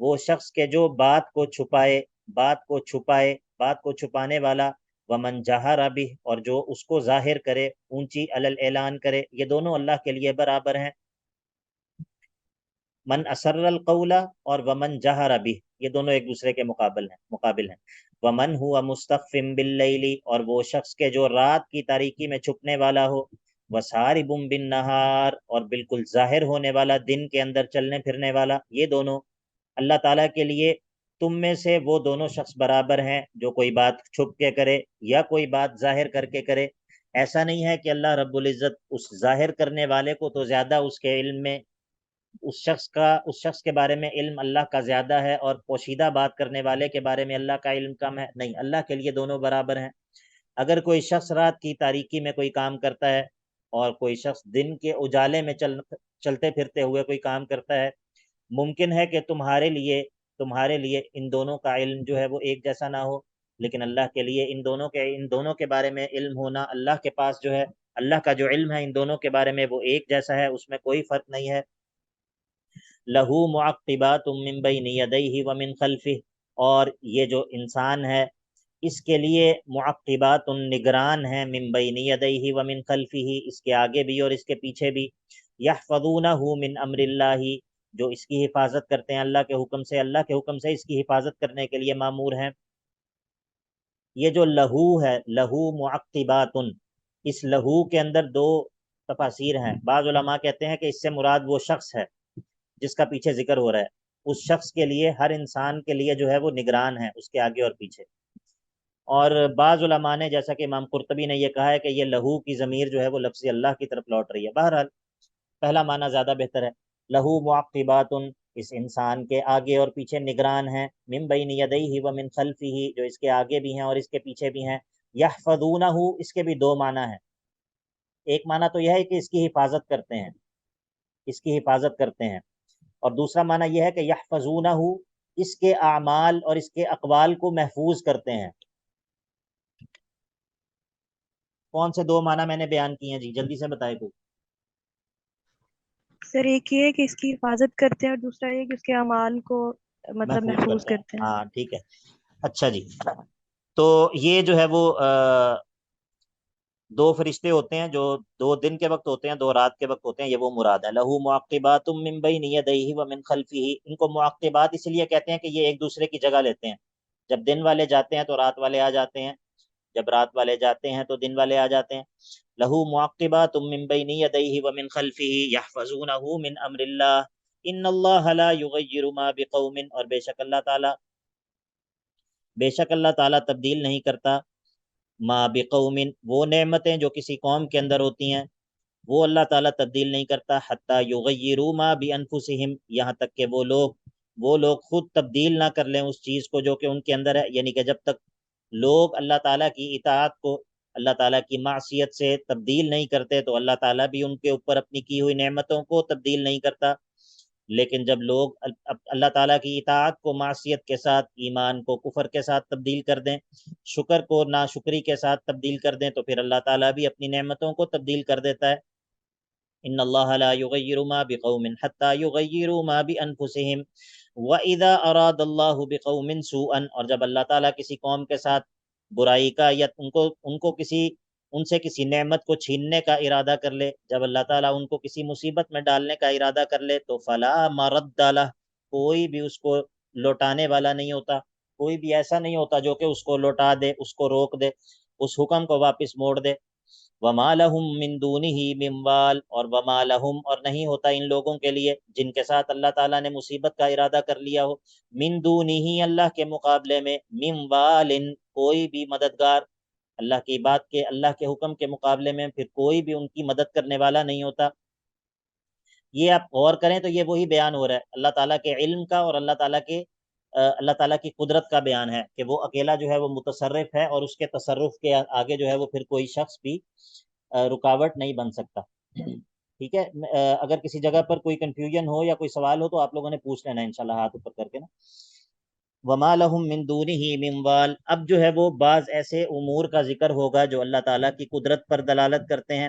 وہ شخص کے جو بات کو چھپائے، بات کو چھپانے والا، ومن جہر بہ، اور جو اس کو ظاہر کرے، اونچی اعلان کرے، یہ دونوں اللہ کے لیے برابر ہیں۔ من اسر القول اور ومن جہر بہ، یہ دونوں ایک دوسرے کے مقابل ہیں۔ ومن ہوا مستخف باللیل، اور وہ شخص کے جو رات کی تاریکی میں چھپنے والا ہو، وسارب بالنہار، اور بالکل ظاہر ہونے والا، دن کے اندر چلنے پھرنے والا، یہ دونوں اللہ تعالیٰ کے لیے تم میں سے وہ دونوں شخص برابر ہیں، جو کوئی بات چھپ کے کرے یا کوئی بات ظاہر کر کے کرے۔ ایسا نہیں ہے کہ اللہ رب العزت اس ظاہر کرنے والے کو تو زیادہ اس کے علم میں، اس شخص کے بارے میں علم اللہ کا زیادہ ہے، اور پوشیدہ بات کرنے والے کے بارے میں اللہ کا علم کم ہے، نہیں، اللہ کے لیے دونوں برابر ہیں۔ اگر کوئی شخص رات کی تاریکی میں کوئی کام کرتا ہے اور کوئی شخص دن کے اجالے میں چلتے پھرتے ہوئے کوئی کام کرتا ہے، ممکن ہے کہ تمہارے لیے ان دونوں کا علم جو ہے وہ ایک جیسا نہ ہو، لیکن اللہ کے لیے ان دونوں کے بارے میں علم ہونا، اللہ کے پاس جو ہے اللہ کا جو علم ہے ان دونوں کے بارے میں وہ ایک جیسا ہے، اس میں کوئی فرق نہیں ہے۔ لہو معقبات من بین یدیہ ومن خلفہ، اور یہ جو انسان ہے اس کے لیے معقبات نگران ہیں، من بین یدیہ ومن خلفہ، اس کے آگے بھی اور اس کے پیچھے بھی، یحفظونہ من امر اللہ، جو اس کی حفاظت کرتے ہیں اللہ کے حکم سے اس کی حفاظت کرنے کے لیے مامور ہیں۔ یہ جو لہو ہے، لہو معقبات، اس لہو کے اندر دو تفاسیر ہیں۔ بعض علماء کہتے ہیں کہ اس سے مراد وہ شخص ہے جس کا پیچھے ذکر ہو رہا ہے، اس شخص کے لیے، ہر انسان کے لیے جو ہے وہ نگران ہے اس کے آگے اور پیچھے۔ اور بعض علماء نے، جیسا کہ امام قرطبی نے یہ کہا ہے کہ یہ لہو کی ضمیر جو ہے وہ لفظ اللہ کی طرف لوٹ رہی ہے۔ بہرحال پہلا معنی زیادہ بہتر ہے، لہو معقبات، اس انسان کے آگے اور پیچھے نگران ہیں، من بین یدیہ ومن خلفہ، جو اس کے آگے بھی ہیں اور اس کے پیچھے بھی ہیں۔ یحفظونہ، اس کے بھی دو معنی ہیں، ایک معنی تو یہ ہے کہ اس کی حفاظت کرتے ہیں، اور دوسرا معنی یہ ہے کہ یحفظونہ، اس کے اعمال اور اس کے اقوال کو محفوظ کرتے ہیں۔ کون سے دو معنی میں نے بیان کیے ہیں جی؟ جلدی سے بتائے کوئی۔ سر ایک یہ ہے کہ اس کی حفاظت کرتے ہیں اور دوسرا یہ کہ اس کے اعمال کو مطلب محفوظ کرتے ہیں۔ ہاں ٹھیک ہے، اچھا جی۔ تو یہ جو ہے وہ دو فرشتے ہوتے ہیں جو دو دن کے وقت ہوتے ہیں، دو رات کے وقت ہوتے ہیں، یہ وہ مراد ہے۔ لہو معقبات من بین یدیہ ومن خلفہ، ان کو معقبات اس لیے کہتے ہیں کہ یہ ایک دوسرے کی جگہ لیتے ہیں، جب دن والے جاتے ہیں تو رات والے آ جاتے ہیں، جب رات والے جاتے ہیں تو دن والے آ جاتے ہیں۔ لہو معقبات من بین یدیہ ومن خلفہ یحفظونہ من امر اللہ ان اللہ لا یغیر ما بقوم، اور بے شک اللہ تعالیٰ تبدیل نہیں کرتا ما بقوم، وہ نعمتیں جو کسی قوم کے اندر ہوتی ہیں وہ اللہ تعالیٰ تبدیل نہیں کرتا، حتی یغیروا ما بانفسہم، یہاں تک کہ وہ لوگ خود تبدیل نہ کر لیں اس چیز کو جو کہ ان کے اندر ہے، یعنی کہ جب تک لوگ اللہ تعالیٰ کی اطاعت کو، اللہ تعالیٰ کی معصیت سے تبدیل نہیں کرتے تو اللہ تعالیٰ بھی ان کے اوپر اپنی کی ہوئی نعمتوں کو تبدیل نہیں کرتا۔ لیکن جب لوگ اللہ تعالیٰ کی اطاعت کو معصیت کے ساتھ، ایمان کو کفر کے ساتھ تبدیل کر دیں، شکر کو ناشکری کے ساتھ تبدیل کر دیں، تو پھر اللہ تعالیٰ بھی اپنی نعمتوں کو تبدیل کر دیتا ہے۔ ان اللہ لا یغیر ما بقوم حتی یغیروا ما بانفسہم واذا اراد اللہ بقوم سوءا، اور جب اللہ تعالیٰ کسی قوم کے ساتھ برائی کا یا ان سے کسی نعمت کو چھیننے کا ارادہ کر لے، جب اللہ تعالیٰ ان کو کسی مصیبت میں ڈالنے کا ارادہ کر لے تو فلا مرد لہ، کوئی بھی اس کو لوٹانے والا نہیں ہوتا، کوئی بھی ایسا نہیں ہوتا جو کہ اس کو لوٹا دے، اس کو روک دے، اس حکم کو واپس موڑ دے۔ وما لہم من دونہ من وال، اور وما لہم، اور نہیں ہوتا ان لوگوں کے لیے جن کے ساتھ اللہ تعالیٰ نے مصیبت کا ارادہ کر لیا ہو، من دونہ، اللہ کے مقابلے میں، من وال، کوئی بھی مددگار، اللہ کی بات کے، اللہ کے حکم کے مقابلے میں پھر کوئی بھی ان کی مدد کرنے والا نہیں ہوتا۔ یہ آپ غور کریں تو یہ وہی بیان ہو رہا ہے اللہ تعالیٰ کے علم کا اور اللہ تعالیٰ کی قدرت کا بیان ہے کہ وہ اکیلا جو ہے وہ متصرف ہے، اور اس کے تصرف کے آگے جو ہے وہ پھر کوئی شخص بھی رکاوٹ نہیں بن سکتا۔ ٹھیک ہے، اگر کسی جگہ پر کوئی کنفیوژن ہو یا کوئی سوال ہو تو آپ لوگوں نے پوچھ لینا انشاءاللہ ہاتھ اوپر کر کے نا۔ وما لہم من دونہ من وال، اب جو ہے وہ بعض ایسے امور کا ذکر ہوگا جو اللہ تعالیٰ کی قدرت پر دلالت کرتے ہیں،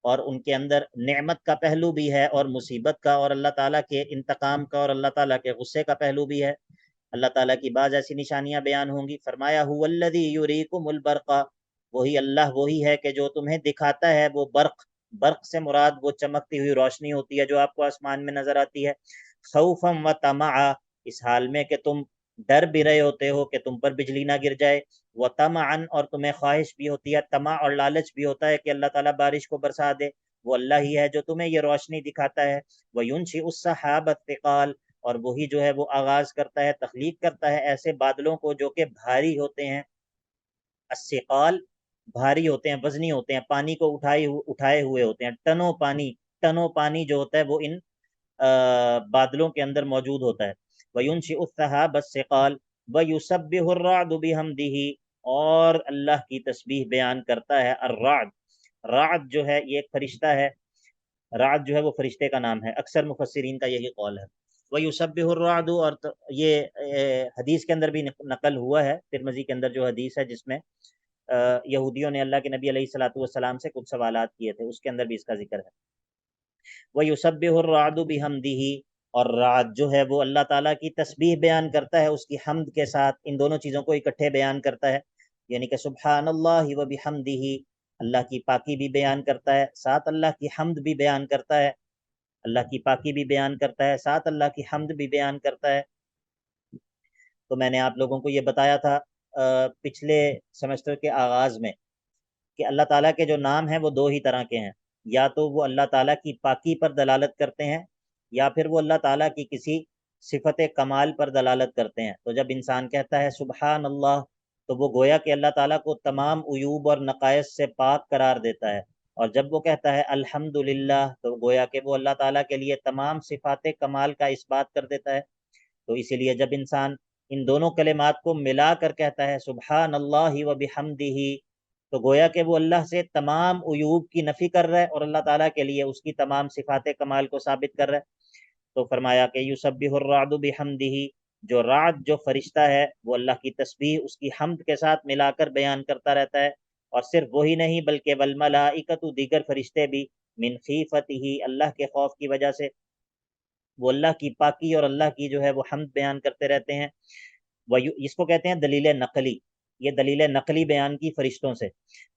اور ان کے اندر نعمت کا پہلو بھی ہے اور مصیبت کا اور اللہ تعالیٰ کے انتقام کا اور اللہ تعالیٰ کے غصے کا پہلو بھی ہے۔ اللہ تعالیٰ کی بعض ایسی نشانیاں بیان ہوں گی۔ فرمایا هو الذی یریکم البرق، وہی اللہ وہی ہے کہ جو تمہیں دکھاتا ہے وہ برق۔ برق سے مراد وہ چمکتی ہوئی روشنی ہوتی ہے جو آپ کو آسمان میں نظر آتی ہے۔ خوفا و طمعا، اس حال میں کہ تم ڈر بھی رہے ہوتے ہو کہ تم پر بجلی نہ گر جائے، و طمعا، اور تمہیں خواہش بھی ہوتی ہے، طمع اور لالچ بھی ہوتا ہے کہ اللہ تعالیٰ بارش کو برسا دے۔ وہ اللہ ہی ہے جو تمہیں یہ روشنی دکھاتا ہے۔ وَيُنشِئُ السَّحَابَ الثِّقَالَ، اور وہی جو ہے وہ آغاز کرتا ہے، تخلیق کرتا ہے ایسے بادلوں کو جو کہ بھاری ہوتے ہیں۔ الثقال، بھاری ہوتے ہیں، وزنی ہوتے ہیں، پانی کو اٹھائے ہوئے ہوتے ہیں، ٹنوں پانی جو ہوتا ہے وہ ان بادلوں کے اندر موجود ہوتا ہے۔ وَيُنشِئُ السَّحَابَ الثِّقَالَ وَيُسَبِّحُ الرَّعْدُ بِحَمْدِهِ، اور اللہ کی تسبیح بیان کرتا ہے الرعد۔ رعد جو ہے یہ ایک فرشتہ ہے، رعد جو ہے وہ فرشتے کا نام ہے، اکثر مفسرین کا یہی قول ہے۔ وَيُسَبِّحُ الرَّعْدُ، اور یہ حدیث کے اندر بھی نقل ہوا ہے، ترمذی کے اندر جو حدیث ہے جس میں یہودیوں نے اللہ کے نبی علیہ الصلوۃ والسلام سے کچھ سوالات کیے تھے، اس کے اندر بھی اس کا ذکر ہے۔ وَيُسَبِّحُ الرَّعْدُ بِحَمْدِهِ، اور رعد جو ہے وہ اللہ تعالیٰ کی تسبیح بیان کرتا ہے اس کی حمد کے ساتھ، ان دونوں چیزوں کو اکٹھے بیان کرتا ہے، یعنی کہ سبحان اللہ و بحمدہ، اللہ کی پاکی بھی بیان کرتا ہے، ساتھ اللہ کی حمد بھی بیان کرتا ہے، اللہ کی پاکی بھی بیان کرتا ہے، ساتھ اللہ کی حمد بھی بیان کرتا ہے۔ تو میں نے آپ لوگوں کو یہ بتایا تھا پچھلے سیمسٹر کے آغاز میں کہ اللہ تعالیٰ کے جو نام ہیں وہ دو ہی طرح کے ہیں، یا تو وہ اللہ تعالیٰ کی پاکی پر دلالت کرتے ہیں، یا پھر وہ اللہ تعالیٰ کی کسی صفت کمال پر دلالت کرتے ہیں۔ تو جب انسان کہتا ہے سبحان اللہ، تو وہ گویا کہ اللہ تعالیٰ کو تمام عیوب اور نقائص سے پاک قرار دیتا ہے، اور جب وہ کہتا ہے الحمدللہ، تو گویا کہ وہ اللہ تعالیٰ کے لیے تمام صفات کمال کا اس بات کر دیتا ہے۔ تو اسی لیے جب انسان ان دونوں کلمات کو ملا کر کہتا ہے سبحان اللہ و بحمدہ، تو گویا کہ وہ اللہ سے تمام عیوب کی نفی کر رہا ہے اور اللہ تعالیٰ کے لیے اس کی تمام صفات کمال کو ثابت کر رہا ہے۔ تو فرمایا کہ یسبح الرعد بحمدہ، جو رعد جو فرشتہ ہے وہ اللہ کی تسبیح اس کی حمد کے ساتھ ملا کر بیان کرتا رہتا ہے، اور صرف وہی نہیں بلکہ والملائکۃ، دیگر فرشتے بھی، من خیفتہ، اللہ کے خوف کی وجہ سے، وہ اللہ کی پاکی اور اللہ کی جو ہے وہ حمد بیان کرتے رہتے ہیں۔ اس کو کہتے ہیں دلیل نقلی، یہ دلیل نقلی بیان کی فرشتوں سے۔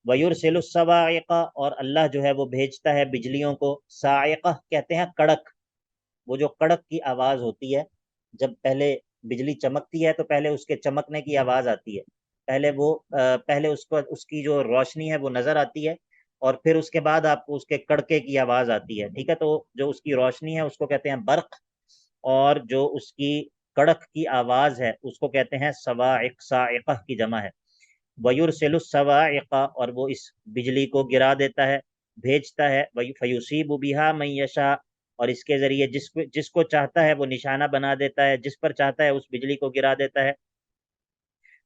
وَيُرْسِلُ الصَّوَاعِقَ، اور اللہ جو ہے وہ بھیجتا ہے بجلیوں کو، صاعقہ کہتے ہیں کڑک، وہ جو کڑک کی آواز ہوتی ہے، جب پہلے بجلی چمکتی ہے تو پہلے اس کے چمکنے کی آواز آتی ہے، پہلے اس کی جو روشنی ہے وہ نظر آتی ہے، اور پھر اس کے بعد آپ کو اس کے کڑکے کی آواز آتی ہے، ٹھیک ہے۔ تو جو اس کی روشنی ہے اس کو کہتے ہیں برق، اور جو اس کی کڑک کی آواز ہے اس کو کہتے ہیں صواعق، صاعقہ کی جمع ہے۔ وَيُرْسِلُ الصَّوَاعِقَ، اور وہ اس بجلی کو گرا دیتا ہے، بھیجتا ہے، فَيُصِيبُ بِهَا مَن يَشَاءُ، اور اس کے ذریعے جس کو چاہتا ہے وہ نشانہ بنا دیتا ہے، جس پر چاہتا ہے اس بجلی کو گرا دیتا ہے۔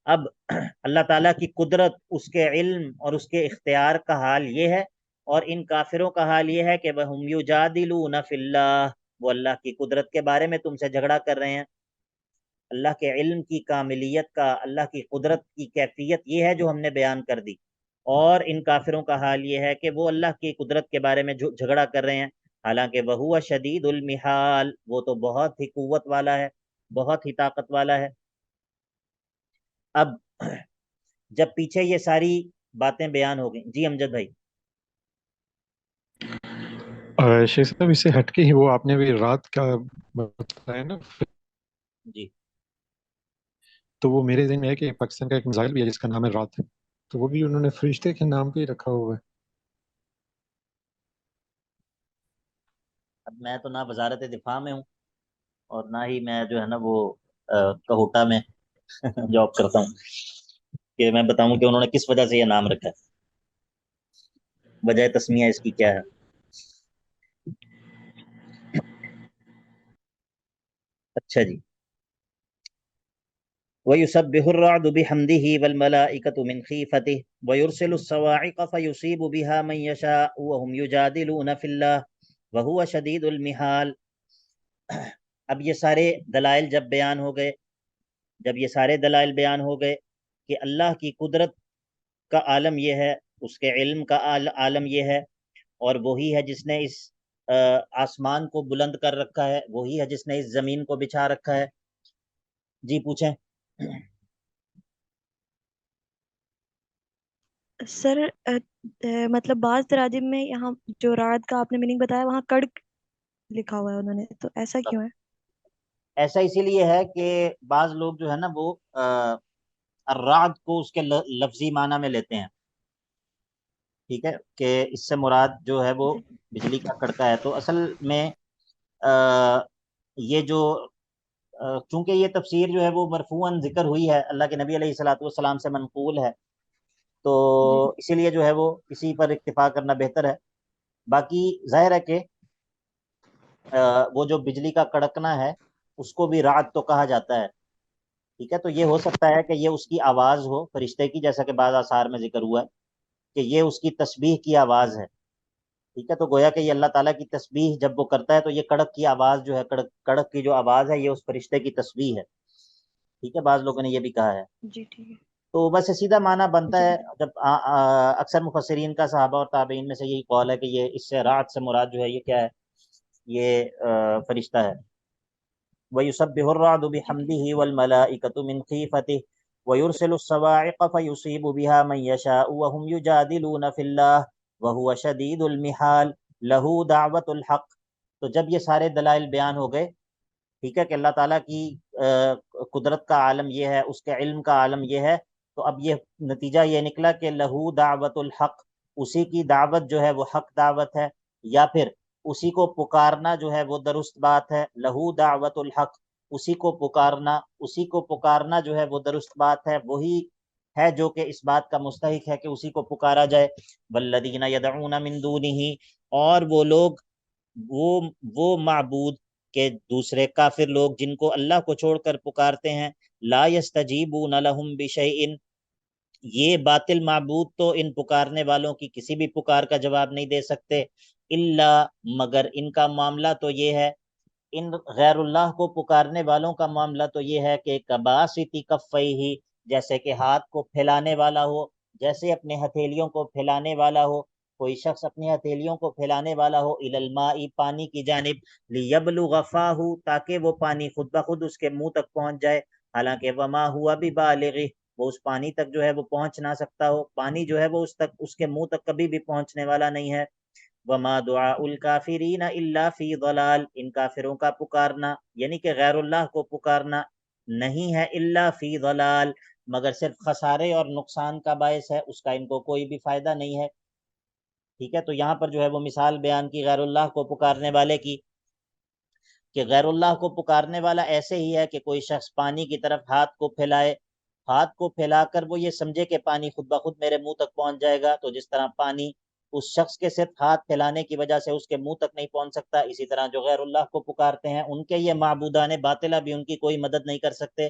اب اللہ تعالیٰ کی قدرت، اس کے علم اور اس کے اختیار کا حال یہ ہے، اور ان کافروں کا حال یہ ہے کہ وَهُمْ يُجَادِلُونَ فِي اللَّهِ، وہ اللہ کی قدرت کے بارے میں تم سے جھگڑا کر رہے ہیں۔ اللہ کے علم کی کاملیت کا، اللہ کی قدرت کی کیفیت یہ ہے جو ہم نے بیان کر دی، اور ان کافروں کا حال یہ ہے کہ وہ اللہ کی قدرت کے بارے میں جھگڑا کر رہے ہیں، حالانکہ وَهُوَ شَدِيدُ الْمِحَالِ، وہ تو بہت ہی قوت والا ہے، بہت ہی طاقت والا ہے۔ اب جب پیچھے یہ ساری باتیں بیان ہو گئیں، جی امجد بھائی۔ شیخ صاحب اس سے ہٹ کے ہی وہ آپ نے بھی رات کا بتایا نا، جی تو وہ میرے ذہن میں ہے کہ پاکستان کا ایک میزائل بھی ہے جس کا نام ہے رات، تو وہ بھی انہوں نے فرشتے کے نام پہ ہی رکھا ہوا ہے۔ اب میں تو نہ وزارت دفاع میں ہوں اور نہ ہی میں جو ہے نا وہ کہوٹا میں جاب کرتا ہوں کہ میں بتاؤں کہ انہوں نے کس وجہ سے یہ نام رکھا ہے، وجہ تسمیہ اس کی کیا ہے۔ اچھا جی، وَيُسَبِّحُ الرَّعْدُ بِحَمْدِهِ وَالْمَلَائِكَةُ مِنْ خِيفَتِهِ وَيُرْسِلُ الصَّوَاعِقَ فَيُصِيبُ بِهَا مَن يَشَاءُ وَهُمْ يُجَادِلُونَ فِي اللَّهِ وَهُوَ شَدِيدُ الْمِحَالِ۔ اب یہ سارے دلائل جب بیان ہو گئے، جب یہ سارے دلائل بیان ہو گئے کہ اللہ کی قدرت کا عالم یہ ہے، اس کے علم کا عالم یہ ہے، اور وہی ہے جس نے اس آسمان کو بلند کر رکھا ہے، وہی ہے جس نے اس زمین کو بچھا رکھا ہے۔ جی پوچھیں۔ سر مطلب بعض تراجم میں یہاں جو رعد کا آپ نے میننگ بتایا وہاں کڑک لکھا ہوا ہے انہوں نے، تو ایسا کیوں ہے؟ ایسا اسی لیے ہے کہ بعض لوگ جو ہے نا وہ الرعد کو اس کے لفظی معنی میں لیتے ہیں، ٹھیک ہے، کہ اس سے مراد جو ہے وہ جی بجلی کا کڑکا ہے۔ تو اصل میں یہ جو چونکہ یہ تفسیر جو ہے وہ مرفوعاً ذکر ہوئی ہے، اللہ کے نبی علیہ الصلوۃ والسلام سے منقول ہے، تو جی اسی لیے جو ہے وہ اسی پر اکتفا کرنا بہتر ہے۔ باقی ظاہر ہے کہ وہ جو بجلی کا کڑکنا ہے اس کو بھی رعد تو کہا جاتا ہے، ٹھیک ہے، تو یہ ہو سکتا ہے کہ یہ اس کی آواز ہو فرشتے کی، جیسا کہ بعض آثار میں ذکر ہوا ہے کہ یہ اس کی تسبیح کی آواز ہے، ٹھیک ہے، تو گویا کہ یہ اللہ تعالیٰ کی تسبیح جب وہ کرتا ہے تو یہ کڑک کی آواز جو ہے، کڑک کی جو آواز ہے یہ اس فرشتے کی تسبیح ہے، ٹھیک ہے، بعض لوگوں نے یہ بھی کہا ہے۔ جی ٹھیک ہے۔ تو بس سیدھا معنی بنتا جی ہے جب اکثر مفسرین کا صحابہ اور تابعین میں سے یہی قول ہے کہ یہ اس سے رعد سے مراد جو ہے یہ کیا ہے، یہ فرشتہ ہے۔ وَيُسَبِّحُ الرَّعْدُ جی ٹھیک بِحَمْدِهِ وَالْمَلَائِكَةُ مِنْ خِيفَتِهِ وَيُرْسِلُ الصَّوَاعِقَ فَيُصِيبُ بِهَا مَنْ يَشَاءُ وَهُمْ يُجَادِلُونَ فِي اللَّهِ وَهُوَ شَدِيدُ الْمِحَالِ لَهُ دَعْوَةُ الْحَقِّ۔ تو جب یہ سارے دلائل بیان ہو گئے، ٹھیک ہے، کہ اللہ تعالیٰ کی قدرت کا عالم یہ ہے، اس کے علم کا عالم یہ ہے، تو اب یہ نتیجہ یہ نکلا کہ لہو دعوت الحق، اسی کی دعوت جو ہے وہ حق دعوت ہے، یا پھر اسی کو پکارنا جو ہے وہ درست بات ہے، لہو دعوت الحق، اسی کو پکارنا جو ہے وہ درست بات ہے، وہی ہے جو کہ اس بات کا مستحق ہے کہ اسی کو پکارا جائے۔ والذین یدعون من دونہ، اور وہ لوگ وہ معبود کہ دوسرے کافر لوگ جن کو اللہ کو چھوڑ کر پکارتے ہیں، لا یستجیبون لہم بشیء، یہ باطل معبود تو ان پکارنے والوں کی کسی بھی پکار کا جواب نہیں دے سکتے، الا، مگر ان کا معاملہ تو یہ ہے، ان غیر اللہ کو پکارنے والوں کا معاملہ تو یہ ہے کہ کباسط کفیہ، جیسے کہ ہاتھ کو پھیلانے والا ہو، جیسے اپنے ہتھیلیوں کو پھیلانے والا ہو، کوئی شخص اپنی ہتھیلیوں کو پھیلانے والا ہو، الی الماء، پانی کی جانب، لیبلغ فاہ، تاکہ وہ پانی خود بخود اس کے منہ تک پہنچ جائے، حالانکہ وما ہوا ببالغہ، وہ اس پانی تک جو ہے وہ پہنچ نہ سکتا ہو، پانی جو ہے وہ اس کے منہ تک کبھی بھی پہنچنے والا نہیں ہے۔ وما دعاء الکافرین الا فی ضلال، ان کافروں کا پکارنا یعنی کہ غیر اللہ کو پکارنا نہیں ہے الا فی ضلال، مگر صرف خسارے اور نقصان کا باعث ہے، اس کا ان کو کوئی بھی فائدہ نہیں ہے، ٹھیک ہے۔ تو یہاں پر جو ہے وہ مثال بیان کی غیر اللہ کو پکارنے والے کی، کہ غیر اللہ کو پکارنے والا ایسے ہی ہے کہ کوئی شخص پانی کی طرف ہاتھ کو پھیلائے، ہاتھ کو پھیلا کر وہ یہ سمجھے کہ پانی خود بخود میرے منہ تک پہنچ جائے گا، تو جس طرح پانی اس شخص کے صرف ہاتھ پھیلانے کی وجہ سے اس کے منہ تک نہیں پہنچ سکتا، اسی طرح جو غیر اللہ کو پکارتے ہیں ان کے یہ معبودان باطلہ بھی ان کی کوئی مدد نہیں کر سکتے،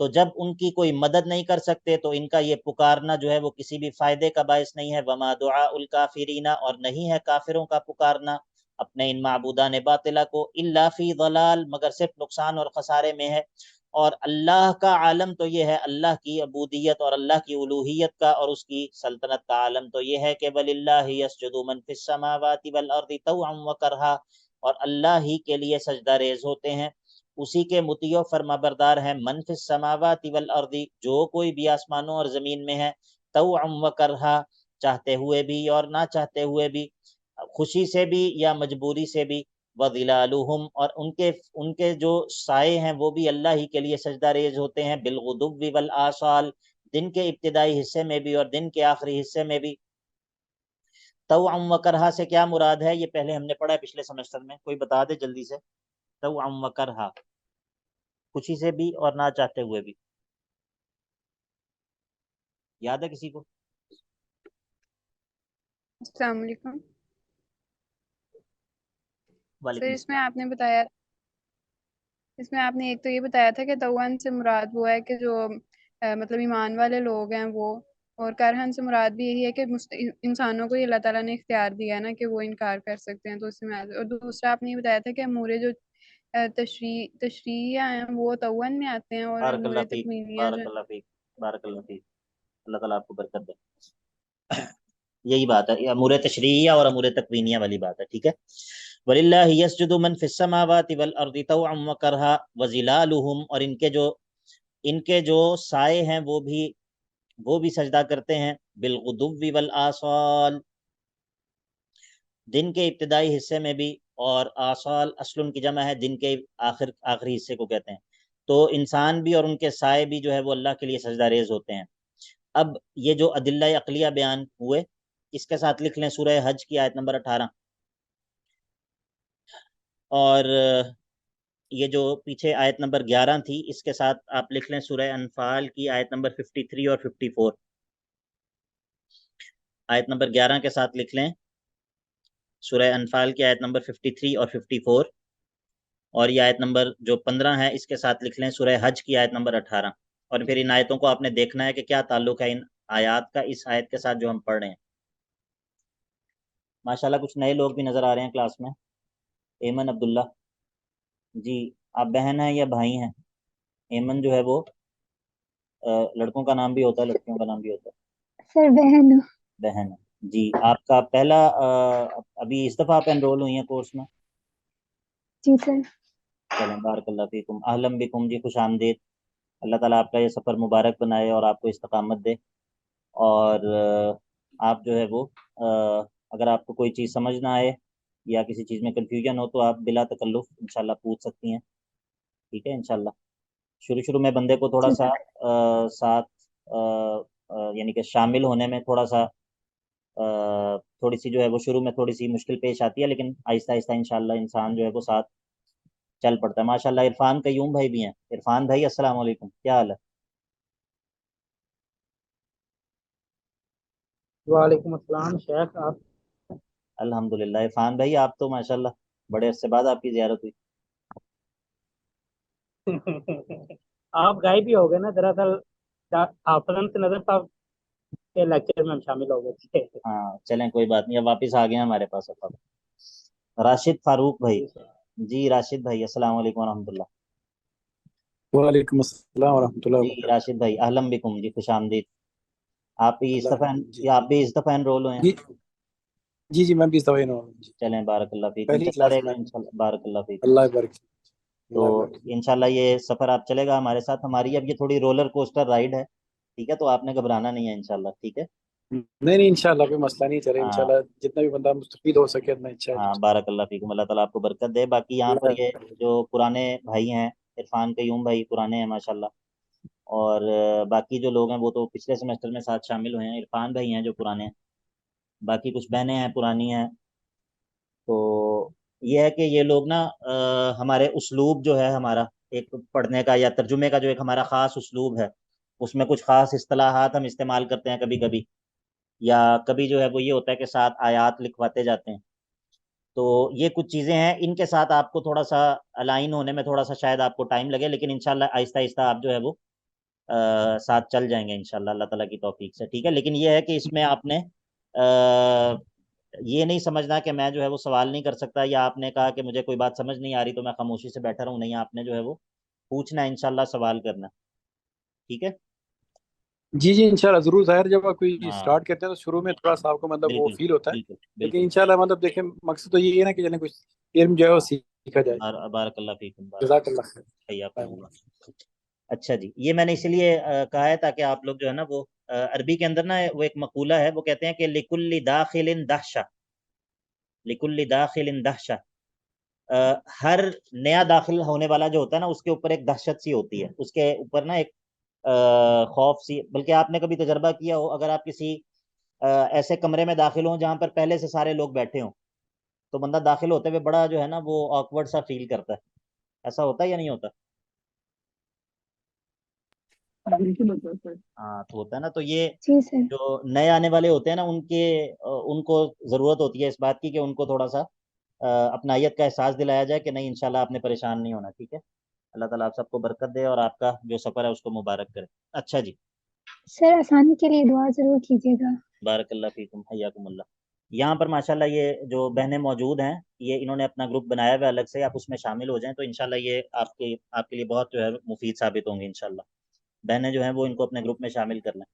تو جب ان کی کوئی مدد نہیں کر سکتے تو ان کا یہ پکارنا جو ہے وہ کسی بھی فائدے کا باعث نہیں ہے۔ وما دعاء الکافرین، اور نہیں ہے کافروں کا پکارنا اپنے ان معبودان باطلہ کو، الا فی ضلال، مگر صرف نقصان اور خسارے میں ہے۔ اور اللہ کا عالم تو یہ ہے، اللہ کی عبودیت اور اللہ کی الوہیت کا اور اس کی سلطنت کا عالم تو یہ ہے کہ وَلِلَّهِ يَسْجُدُ مَن فِي السَّمَاوَاتِ وَالْأَرْضِ طَوْعًا وَكَرْهًا، اور اللہ ہی کے لیے سجدہ ریز ہوتے ہیں، اسی کے مطیع و فرما بردار ہیں، من فی السماوات والارض، جو کوئی بھی آسمانوں اور زمین میں ہے، طوعا وکرہا، چاہتے ہوئے بھی اور نہ چاہتے ہوئے بھی، خوشی سے بھی یا مجبوری سے بھی، وظلالہم، اور ان کے جو سائے ہیں وہ بھی اللہ ہی کے لیے سجدہ ریز ہوتے ہیں، بالغدو والآصال، دن کے ابتدائی حصے میں بھی اور دن کے آخری حصے میں بھی۔ طوعا وکرہا سے کیا مراد ہے، یہ پہلے ہم نے پڑھا ہے پچھلے سمسٹر میں، کوئی بتا دے جلدی سے، طوعا وکرہا، خوشی سے بھی اور نہ چاہتے ہوئے بھی، یاد ہے کسی کو؟ السلام علیکم وعلیکم سر، السلام۔ اس میں آپ نے ایک تو یہ بتایا تھا کہ توان سے مراد وہ ہے کہ جو مطلب ایمان والے لوگ ہیں وہ، اور کرہن سے مراد بھی یہی ہے کہ انسانوں کو اللہ تعالیٰ نے اختیار دیا ہے نا کہ وہ انکار کر سکتے ہیں، تو اس میں اور دوسرا آپ نے یہ بتایا تھا کہ امور جو تشریح ہیں وہ توان میں آتے ہیں، اور بارک امور اللہ فیک، تکمیلیہ جو بارک اللہ فیک، بارک اللہ فیک، اللہ تعالیٰ آپ کو برکت دے۔ یہی بات ہے، امور تشریعیہ اور امور تکوینیہ والی بات ہے، ٹھیک ہے. وَلِلَّهِ يَسْجُدُ مَنْ فِي السَّمَاوَاتِ وَالْأَرْضِ طَوْعًا وَكَرْهًا وَظِلَالُهُمْ، اور ان کے جو سائے ہیں وہ بھی سجدہ کرتے ہیں، بالغدو والآصال، دن کے ابتدائی حصے میں بھی، اور آصال اصل ان کی جمع ہے، دن کے آخری حصے کو کہتے ہیں. تو انسان بھی اور ان کے سائے بھی جو ہے وہ اللہ کے لیے سجدہ ریز ہوتے ہیں. اب یہ جو ادلہ عقلیہ بیان ہوئے، اس کے ساتھ لکھ لیں سورہ حج کی آیت نمبر 18، اور یہ جو پیچھے آیت نمبر 11 تھی اس کے ساتھ آپ لکھ لیں سورہ انفال کی آیت نمبر 53 اور 54. آیت نمبر 11 کے ساتھ لکھ لیں سورہ انفال کی آیت نمبر 53 اور 54، اور یہ آیت نمبر جو 15 ہے اس کے ساتھ لکھ لیں سورہ حج کی آیت نمبر 18. اور پھر ان آیتوں کو آپ نے دیکھنا ہے کہ کیا تعلق ہے ان آیات کا اس آیت کے ساتھ جو ہم پڑھ رہے ہیں. ماشاءاللہ کچھ نئے لوگ بھی نظر آ رہے ہیں کلاس میں. ایمن عبداللہ، جی آپ بہن ہیں یا بھائی ہیں؟ ایمن جو ہے وہ لڑکوں کا نام بھی ہوتا ہے، لڑکیوں کا نام بھی ہوتا ہے. سر بہن بہن ہے جی. آپ کا پہلا ابھی اس دفعہ آپ انرول ہوئی ہیں کورس میں؟ جی سر. چلیں بارک اللہ فیکم، اہلا بکم جی، خوش آمدید. اللہ تعالیٰ آپ کا یہ سفر مبارک بنائے اور آپ کو استقامت دے. اور آپ جو ہے وہ اگر آپ کو کوئی چیز سمجھ نہ آئے یا کسی چیز میں کنفیوژن ہو تو آپ بلا تکلف انشاءاللہ پوچھ سکتی ہیں، ٹھیک ہے انشاءاللہ. شروع میں بندے کو تھوڑا سا ساتھ یعنی کہ شامل ہونے میں تھوڑا سا تھوڑی سی جو ہے وہ شروع میں تھوڑی سی مشکل پیش آتی ہے، لیکن آہستہ آہستہ انشاءاللہ انسان جو ہے وہ ساتھ چل پڑتا ہے. ماشاءاللہ عرفان قیوم بھائی بھی ہیں. عرفان بھائی السلام علیکم، کیا حال ہے؟ وعلیکم السلام شیخ. آپ الحمدللہ. عرفان بھائی آپ تو ماشاءاللہ بڑے عرصے بعد آپ کی زیارت ہوئی. آپ غائب ہی ہو گئے نا دراصل، آفرن سے نظر صاحب کے لیکچر میں ہم شامل ہو گئے تھے. ہاں چلیں کوئی بات نہیں، اب واپس آ گئے ہیں ہمارے پاس. اب راشد فاروق بھائی، جی راشد بھائی السلام علیکم ورحمۃ اللہ. وعلیکم السلام ورحمۃ اللہ جی وبرکاتہ. راشد بھائی اہلا بکم جی، خوش آمدید. آپ بھی اس دفعہ جی آپ بھی اس دفعہ انرول ہوئے ہیں؟ جی جی میں بھی اس دفعہ انرول ہوں. جی چلیں بارک اللہ فیکم، پہلی چلتا کلاس رہے گا میں. انشاءاللہ. بارک اللہ فیکم. اللہ بارک. تو اللہ بارک. انشاءاللہ یہ سفر آپ چلے گا ہمارے ساتھ. ہماری اب یہ تھوڑی رولر کوسٹر رائڈ ہے، ٹھیک ہے، تو آپ نے گھبرانا نہیں ہے انشاءاللہ، ٹھیک ہے. نہیں انشاءاللہ کوئی مسئلہ نہیں. چلے ہاں انشاءاللہ جتنا بھی بندہ مستفید ہو سکے اتنا اچھا ہے. ہاں بارک اللہ فیکم، اللہ تعالیٰ آپ کو برکت دے. باقی یہاں پر یہ جو پرانے بھائی ہیں، عرفان قیوم بھائی پرانے ہیں ماشاءاللہ، اور باقی جو لوگ ہیں وہ تو پچھلے سیمسٹر میں ساتھ شامل ہوئے ہیں. عرفان بھائی ہیں جو پرانے ہیں، باقی کچھ بہنیں ہیں پرانی ہیں. تو یہ ہے کہ یہ لوگ نا ہمارے اسلوب جو ہے ہمارا ایک پڑھنے کا یا ترجمے کا جو ایک ہمارا خاص اسلوب ہے، اس میں کچھ خاص اصطلاحات ہم استعمال کرتے ہیں کبھی کبھی، یا کبھی جو ہے وہ یہ ہوتا ہے کہ ساتھ آیات لکھواتے جاتے ہیں. تو یہ کچھ چیزیں ہیں، ان کے ساتھ آپ کو تھوڑا سا الائن ہونے میں تھوڑا سا شاید آپ کو ٹائم لگے، لیکن انشاءاللہ آہستہ آہستہ آپ جو ہے وہ ساتھ چل جائیں گے انشاءاللہ اللہ تعالیٰ کی توفیق سے، ٹھیک ہے. لیکن یہ ہے کہ اس میں آپ نے یہ نہیں سمجھنا کہ میں جو ہے وہ سوال نہیں کر سکتا، یا آپ نے کہا کہ مجھے کوئی بات سمجھ نہیں آ رہی تو میں خاموشی سے بیٹھا رہوں. نہیں، آپ نے جو ہے وہ پوچھنا ہے انشاءاللہ، سوال کرنا، ٹھیک ہے. جی جی انشاءاللہ ضرور. ظاہر جب آپ کوئی ہاں اسٹارٹ کرتے ہیں تو شروع میں تھوڑا سا آپ کو مطلب وہ بالکل فیل ہوتا ہے، بالکل لیکن بالکل. انشاءاللہ مطلب دیکھیں مقصد تو یہی ہے نا کہ جنہیں کچھ علم جو ہے وہ سیکھا جائے. بارک اللہ فیکم، جزاک اللہ خیر. حیاکم اللہ. اچھا جی، یہ میں نے اسی لیے کہا ہے تاکہ آپ لوگ جو ہے نا وہ عربی کے اندر نا وہ ایک مقولہ ہے، وہ کہتے ہیں کہ لکل داخل دہشہ، لکل داخل دہشہ، ہر نیا داخل ہونے والا جو ہوتا ہے نا اس کے اوپر ایک دہشت سی ہوتی ہے، اس کے اوپر نا ایک خوف سی. بلکہ آپ نے کبھی تجربہ کیا ہو، اگر آپ کسی ایسے کمرے میں داخل ہوں جہاں پر پہلے سے سارے لوگ بیٹھے ہوں، تو بندہ داخل ہوتے ہوئے بڑا جو ہے نا وہ آکورڈ سا فیل کرتا ہے. ایسا ہوتا ہے یا نہیں ہوتا؟ ہاں تو ہوتا ہے نا. تو یہ جی سر. جو نئے آنے والے ہوتے ہیں نا ان کو ضرورت ہوتی ہے اس بات کی کہ ان کو تھوڑا سا اپنائیت کا احساس دلایا جائے کہ نہیں انشاءاللہ آپ نے پریشان نہیں ہونا، ٹھیک ہے. اللہ تعالیٰ آپ سب کو برکت دے اور آپ کا جو سفر ہے اس کو مبارک کرے. اچھا جی، سر آسانی کے لیے دعا ضرور کیجیے گا. بارک اللہ فیکم، حیاکم اللہ. یہاں پر ماشاءاللہ یہ جو بہنیں موجود ہیں، یہ انہوں نے اپنا گروپ بنایا ہوا ہے الگ سے، آپ اس میں شامل ہو جائیں تو انشاءاللہ یہ آپ کے لیے بہت جو ہے مفید ثابت ہوں گی انشاءاللہ. بہنیں جو ہیں وہ ان کو اپنے گروپ میں شامل کر لیں.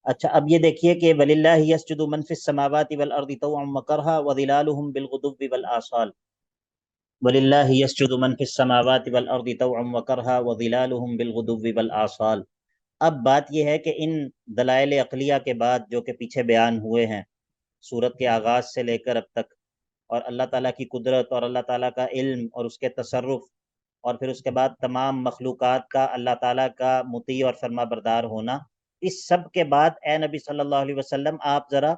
اچھا اب یہ دیکھیے کہ وَلِلَّهِ يَسْجُدُ مَن فِي السَّمَاوَاتِ وَالْأَرْضِ طَوْعًا وَكَرْهًا وَظِلَالُهُم بِالْغُدُوِّ وَالْآصَالِ وَلِلَّهِ يَسْجُدُ مَن فِي السَّمَاوَاتِ وَالْأَرْضِ طَوْعًا وَكَرْهًا وَظِلَالُهُم بِالْغُدُوِّ وَالْآصَالِ. اب بات یہ ہے کہ ان دلائل عقلیہ کے بعد جو کہ پیچھے بیان ہوئے ہیں سورت کے آغاز سے لے کر اب تک، اور اللہ تعالیٰ کی قدرت اور اللہ تعالیٰ کا علم اور اس کے تصرف، اور پھر اس کے بعد تمام مخلوقات کا اللہ تعالیٰ کا مطیع اور فرما بردار ہونا، اس سب کے بعد اے نبی صلی اللہ علیہ وسلم آپ ذرا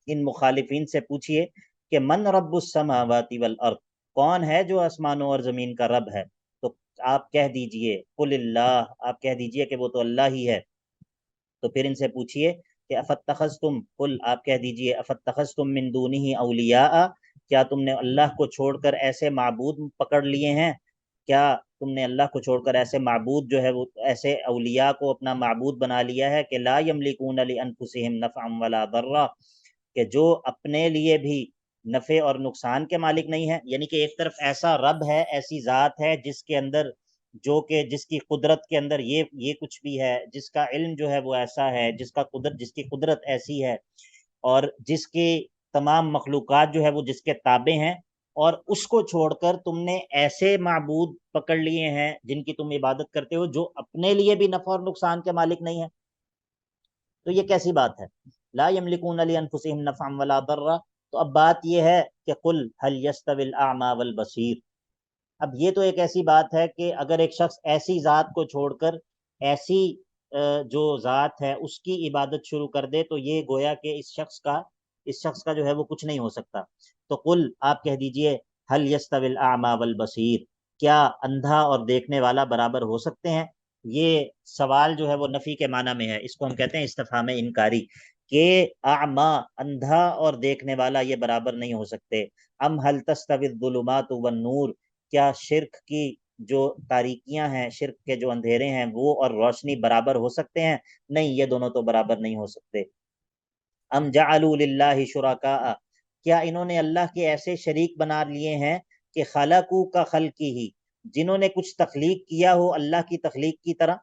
ان مخالفین سے پوچھئے کہ من رب السماوات والارض، کون ہے جو آسمانوں اور زمین کا رب ہے؟ تو آپ کہہ دیجئے قل اللہ، آپ کہہ دیجئے کہ وہ تو اللہ ہی ہے. تو پھر ان سے پوچھئے کہ افاتخذتم، قل آپ کہہ دیجئے افاتخذتم من دونہ اولیاء، کیا تم نے اللہ کو چھوڑ کر ایسے معبود پکڑ لیے ہیں؟ کیا تم نے اللہ کو چھوڑ کر ایسے معبود جو ہے وہ ایسے اولیاء کو اپنا معبود بنا لیا ہے کہ لا یملکون لانفسہم نفعا ولا ضرا، کہ جو اپنے لیے بھی نفع اور نقصان کے مالک نہیں ہے؟ یعنی کہ ایک طرف ایسا رب ہے، ایسی ذات ہے جس کے اندر جو کہ جس کی قدرت کے اندر یہ کچھ بھی ہے، جس کا علم جو ہے وہ ایسا ہے، جس کی قدرت ایسی ہے، اور جس کی تمام مخلوقات جو ہے وہ جس کے تابع ہیں، اور اس کو چھوڑ کر تم نے ایسے معبود پکڑ لیے ہیں جن کی تم عبادت کرتے ہو جو اپنے لیے بھی نفع اور نقصان کے مالک نہیں ہیں. تو یہ کیسی بات ہے؟ لا یملکون لانفسہم نفعا ولا ضرا. تو اب بات یہ ہے کہ قل هل يستوي الاعمى والبصیر. اب یہ تو ایک ایسی بات ہے کہ اگر ایک شخص ایسی ذات کو چھوڑ کر ایسی جو ذات ہے اس کی عبادت شروع کر دے تو یہ گویا کہ اس شخص کا جو ہے وہ کچھ نہیں ہو سکتا. تو قل آپ کہہ دیجئے هل يستوي الاعمى والبصیر، کیا اندھا اور دیکھنے والا برابر ہو سکتے ہیں؟ یہ سوال جو ہے وہ نفی کے معنی میں ہے، اس کو ہم کہتے ہیں استفہام انکاری، کہ اعما اندھا اور دیکھنے والا یہ برابر نہیں ہو سکتے. ام هل تستوي الظلمات والنور، کیا شرک کی جو تاریکیاں ہیں، شرک کے جو اندھیرے ہیں وہ اور روشنی برابر ہو سکتے ہیں؟ نہیں، یہ دونوں تو برابر نہیں ہو سکتے. ام جعلوا للہ شرکاء، کیا انہوں نے اللہ کے ایسے شریک بنا لیے ہیں کہ خلقوا کا خلقی ہی، جنہوں نے کچھ تخلیق کیا ہو اللہ کی تخلیق کی طرح؟